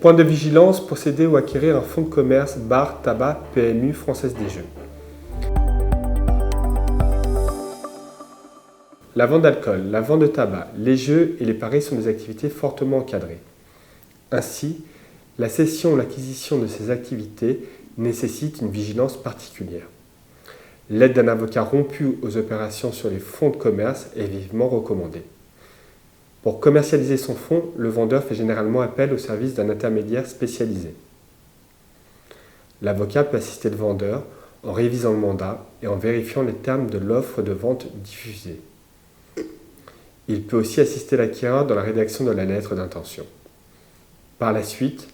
Point de vigilance, posséder ou acquérir un fonds de commerce, bar, tabac, PMU, Française des Jeux. La vente d'alcool, la vente de tabac, les jeux et les paris sont des activités fortement encadrées. Ainsi, la cession ou l'acquisition de ces activités nécessite une vigilance particulière. L'aide d'un avocat rompu aux opérations sur les fonds de commerce est vivement recommandée. Pour commercialiser son fonds, le vendeur fait généralement appel au service d'un intermédiaire spécialisé. L'avocat peut assister le vendeur en révisant le mandat et en vérifiant les termes de l'offre de vente diffusée. Il peut aussi assister l'acquéreur dans la rédaction de la lettre d'intention. Par la suite,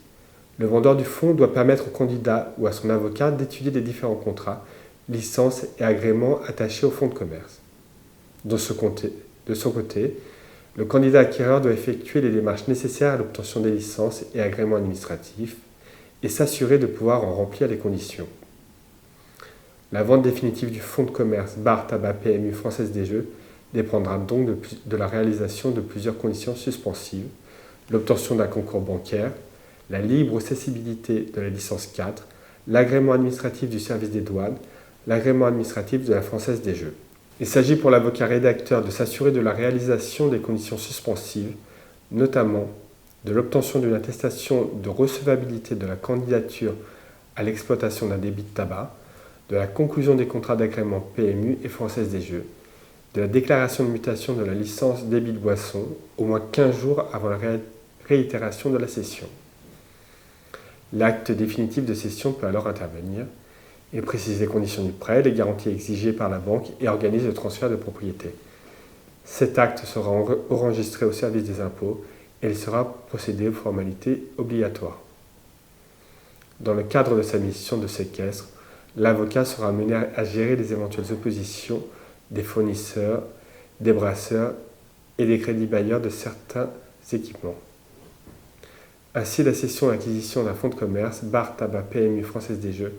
le vendeur du fonds doit permettre au candidat ou à son avocat d'étudier les différents contrats, licences et agréments attachés au fonds de commerce. De son côté, le candidat acquéreur doit effectuer les démarches nécessaires à l'obtention des licences et agréments administratifs et s'assurer de pouvoir en remplir les conditions. La vente définitive du fonds de commerce bar tabac PMU Française des Jeux dépendra donc de la réalisation de plusieurs conditions suspensives, l'obtention d'un concours bancaire, la libre accessibilité de la licence 4, l'agrément administratif du service des douanes, l'agrément administratif de la Française des Jeux. Il s'agit pour l'avocat rédacteur de s'assurer de la réalisation des conditions suspensives, notamment de l'obtention d'une attestation de recevabilité de la candidature à l'exploitation d'un débit de tabac, de la conclusion des contrats d'agrément PMU et Française des Jeux, de la déclaration de mutation de la licence débit de boisson au moins 15 jours avant la réitération de la cession. L'acte définitif de cession peut alors intervenir et précise les conditions du prêt, les garanties exigées par la banque et organise le transfert de propriété. Cet acte sera enregistré au service des impôts et il sera procédé aux formalités obligatoires. Dans le cadre de sa mission de séquestre, l'avocat sera amené à gérer les éventuelles oppositions des fournisseurs, des brasseurs et des crédits bailleurs de certains équipements. Ainsi, la cession et l'acquisition d'un fonds de commerce, bar, tabac, PMU Française des Jeux,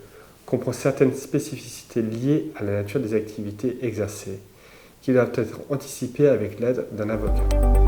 comprend certaines spécificités liées à la nature des activités exercées, qui doivent être anticipées avec l'aide d'un avocat.